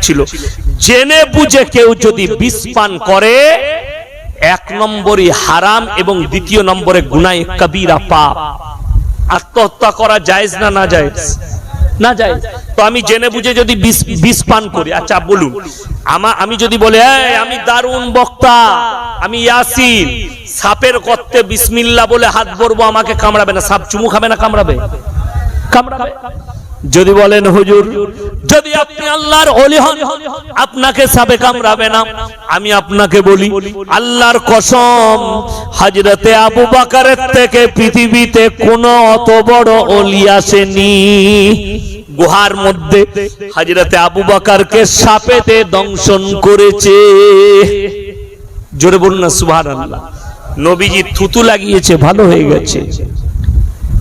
ছিল। জেনে বুঝে কেউ যদি বিষ পান করে, এক নম্বরই হারাম এবং দ্বিতীয় নম্বরে গুনাহে কবিরা পাপ। আত্মহত্যা করা জায়েজ না না জায়েজ? না জায়েজ। তো আমি জেনে বুঝে যদি বিষ পান করি, আচ্ছা বলুন, আমি যদি বলে আমি দারুণ বক্তা, আমি ইয়াসিন, সাপের গর্তে বিসমিল্লাহ বলে হাত ভরবো, আমাকে কামড়াবে না, সাপ চুমু খাবে না কামড়াবে? কামড়াবে। যদি বলেন হুজুর যদি আপনি আল্লাহর ওলি হন আপনাকে সাপে কামড়াবে না, আমি আপনাকে বলি আল্লাহর কসম, হযরতে আবু বকরের থেকে পৃথিবীতে কোনো অত বড় ওলি আসেনি। গুহার মধ্যে হযরতে আবু বকরকে সাপেতে দংশন করেছে। জোরে বলুন না সুবহানাল্লাহ। নবীজি থুতু লাগিয়েছে, ভালো হয়ে গেছে।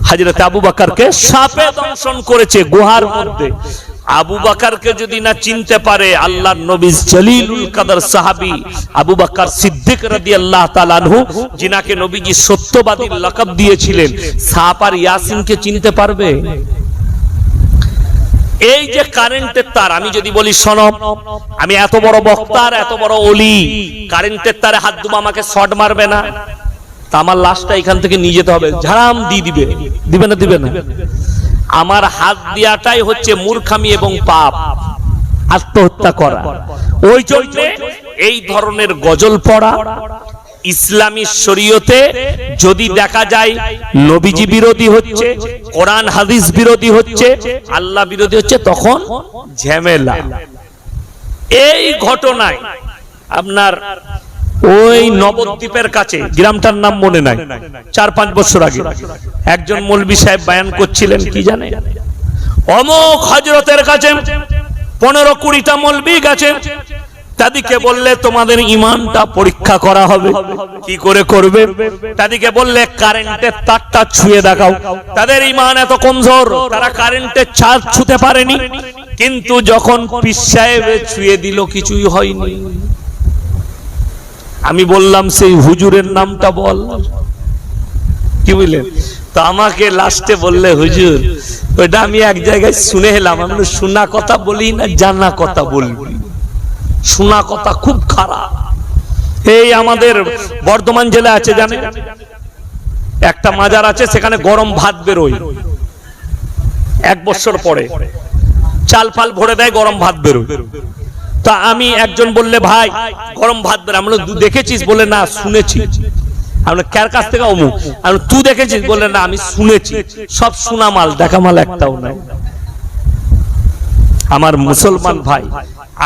হযরতে আবু বকরকে সাপে দংশন করেছে গুহার মধ্যে। আবু বকরকে যদি না চিনতে পারে আল্লাহর নবী জলিলুল কদর সাহাবী আবু বকর সিদ্দিক রাদিয়াল্লাহু তাআলা আনহু, যিনাকে নবীজি সত্যবাদীর লকব দিয়েছিলেন, সাপ আর ইয়াসিনকে চিনতে পারবে? এই যে কারেন্টের তার, আমি যদি বলি শোনো আমি এত বড় বক্তা আর এত বড় ওলি, কারেন্টের তারে হাত দুমা আমাকে শর্ট মারবে না, তা আমার লাশটা এখান থেকে নিয়ে যেতে হবে, ঝাড়াম দিয়ে দিবে, দিবে না দিবে না? আমার হাত দেওয়াটাই হচ্ছে মূর্খামি এবং পাপ, আত্মহত্যা করা। ওই জন্য এই ধরনের গজল পড়া ইসলামী শরীয়তে যদি দেখা যায় নবীজি বিরোধী হচ্ছে, কোরআন হাদিস বিরোধী হচ্ছে, আল্লাহ বিরোধী হচ্ছে, তখন ঝামেলা। এই ঘটনায় আপনার ওই নবদ্বীপের কাছে, গ্রামটার নাম মনে নাই, 4-5 বছর আগে একজন মৌলভী সাহেব বয়ান করছিলেন, কি জানে অমুক হযরতের কাছে 15-20টা মৌলভী গেছে, তাদেরকে বললে তোমাদের ঈমানটা পরীক্ষা করা হবে। কি করে করবে? তাদেরকে বললে কারেন্টের তারটা ছুঁয়ে দেখাও। তাদের ঈমান এত কমজোর, তারা কারেন্টের তার ছুঁতে পারেনি, কিন্তু যখন পীর সাহেব ছুঁয়ে দিল কিছুই হয়নি। আমি বললাম সেই হুজুরের নামটা বল। কি বুঝলেন? তো আমাকে লাস্টে বললে হুজুর ওইটা আমি এক জায়গায় শুনে এলাম। আমি শোনা কথা বলি না, জানা কথা বলবি। শোনা কথা খুব খারাপ। এই আমাদের বর্ধমান জেলা আছে জানেন, একটা মাজার আছে, সেখানে গরম ভাত বেরোয় 1 বছর পরে, চাল ফাল ভরে দেয়, গরম ভাত বেরোয়। তা আমি একজন বললে ভাই গরম ভাত বের, আমরা দেখেছিস? বলে না শুনেছি। আমরা কার কাছ থেকে? অমুক। আর তুই দেখেছিস? বলে না আমি শুনেছি। সব শোনা মাল, দেখা মাল একটাও নাই। আমার মুসলমান ভাই,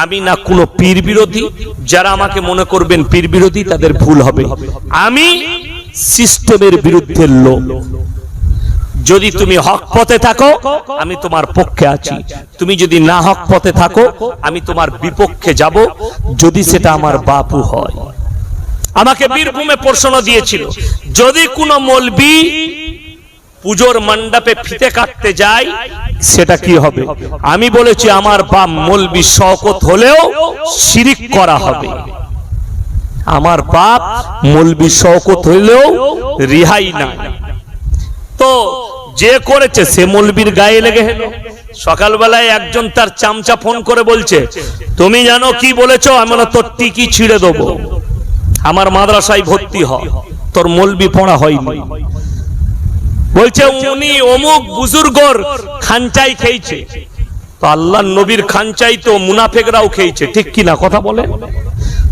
আমি না কোনো পীর বিরোধী, যারা আমাকে মনে করবেন পীর বিরোধী তাদের ভুল হবে। আমি সিস্টেমের বিরুদ্ধে লোক। যদি তুমি হক পথে থাকো আমি তোমার পক্ষে আছি, তুমি যদি না হক পথে থাকো আমি তোমার বিপক্ষে যাব, যদি সেটা আমার বাপু হয়। আমাকে বীরভূমে প্রশ্ন দিয়েছিল, যদি কোনো মৌলবি পুজোর মণ্ডপে ফিতে কাটতে যায় সেটা কি হবে? আমি বলেছি আমার বাপ মৌলবি শওকত হলেও শিরিক করা হবে। আমার বাপ মৌলবি শওকত হলেও রিহাই নাই। তো যে করেছে সে মৌলবীর গায়ে লেগে গেল। সকালবেলায় একজন তার চামচা ফোন করে বলছে, তুমি জানো কি বলেছো? আমি বললাম তোর টিকি ছিঁড়ে দেবো, আমার মাদ্রাসায় ভর্তি হ, তোর মৌলবি পড়া হয়নি। বলছে উনি অমুক বুজুর্গর খানচাই খেয়েছে। তো আল্লাহর নবীর খানচাই তো মুনাফিকরাও খেয়েছে, ঠিক কি না? কথা বলে।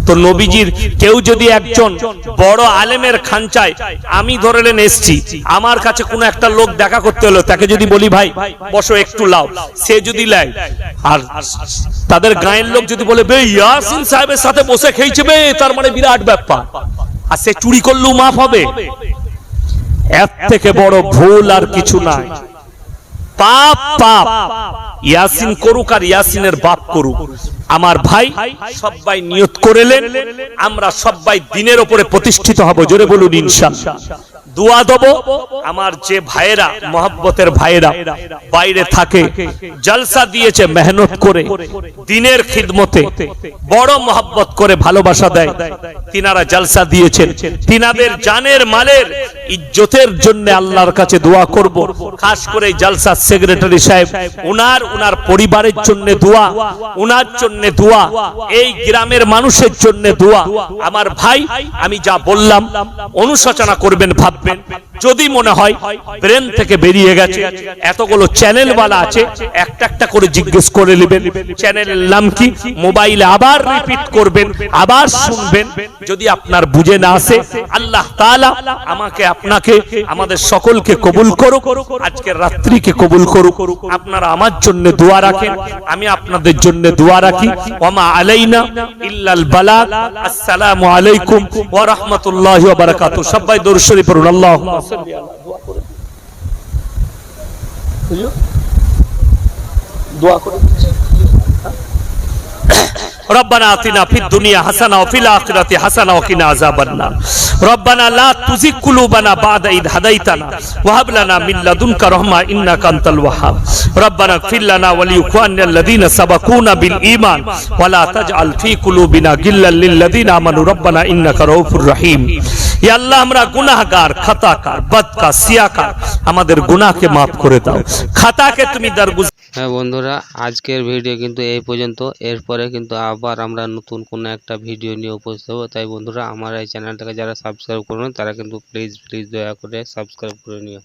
তো নবীজির কেউ যদি একজন বড় আলেমের খানচায়, আমি ধরেলেন এসছি, আমার কাছে কোনো একটা লোক দেখা করতে হলো, তাকে যদি বলি ভাই বসো একটু লাও, সে যদি লাই, আর তাদের গায়ের লোক যদি বলে বে ইয়াসিন সাহেবের সাথে বসে খেয়েছে বে, তার মানে বিরাট ব্যাপার, আর সে চুরি করলেও মাফ হবে। এর থেকে বড় ভুল আর কিছু নাই। পাপ পাপ, ইয়াসিন করুক আর ইয়াসিনের বাপ করুক। আমার ভাই সবাই নিয়ত করেলেন আমরা সবাই দ্বীনের উপরে প্রতিষ্ঠিত হব। জোরে বলুন ইনশাআল্লাহ। দোয়া দেব। আমার যে ভাইয়েরা মহব্বতের ভাইয়েরা বাইরে থাকে, জলসা দিয়েছে মেহনত করে, দিনের খিদমতে বড় মহব্বত করে ভালোবাসা দেয়, তিনারা জলসা দিয়েছেন, তিনাদের জানের মালের ইজ্জতের জন্য আল্লাহর কাছে দোয়া করব। খাস করে জলসা সেক্রেটারি সাহেব, উনার পরিবারের জন্য দোয়া, উনার জন্য দোয়া, এই গ্রামের মানুষের জন্য দোয়া। আমার ভাই, আমি যা বললাম অনুশোচনা করবেন, ভাববেন। যদি মনে হয় ব্রেন থেকে বেরিয়ে গেছে, এতগুলো চ্যানেলওয়ালা আছে, একটা একটা করে জিজ্ঞেস করে নেবেন চ্যানেলের নাম কি, মোবাইলে আবার রিপিট করবেন, আবার শুনবেন। যদি আপনার বুঝে না আসে, আল্লাহ তাআলা আমাকে, আপনাকে, আমাদের সকলকে কবুল করুক, আজকের রাত্রিকে কবুল করুক। আপনারা আমার জন্য দোয়া রাখেন, আমি আপনাদের জন্য দোয়া রাখি। ওয়ামা আলাইনা ইল্লাল বালাগ। আসসালামু আলাইকুম ওয়া রাহমাতুল্লাহি ওয়া বারাকাতুহু। সবাই দরুদ শরীফ পড়ুন। আল্লাহুম্মা সাল্লি আলা। দোয়া করে ربنا آتنا في الدنيا حسنة وفي الآخرة حسنة وقنا عذاب النار ربنا لا تزغ قلوبنا بعد إذ هديتنا وهب لنا من لدنك رحمة إنك أنت الوهاب ربنا اغفر لنا ولإخواننا الذين سبقونا بالإيمان ولا تجعل في قلوبنا غلا للذين آمنوا ربنا إنك رؤوف رحيم ইয়া আল্লাহ, আমরা গুনাহগার, খাতাকার, বদকার, সিয়াকার, আমাদের গুনাহকে মাফ করে দাও, খাতাকে তুমি দরগুজার। হ্যাঁ বন্ধুরা, আজকের ভিডিও কিন্তু এই পর্যন্ত। এরপরে কিন্তু আবার আমরা নতুন কোনো একটা ভিডিও নিয়ে উপস্থিত হবো। তাই বন্ধুরা, আমার এই চ্যানেলটাকে যারা সাবস্ক্রাইব করবেন তারা কিন্তু প্লিজ দয়া করে সাবস্ক্রাইব করে নিও।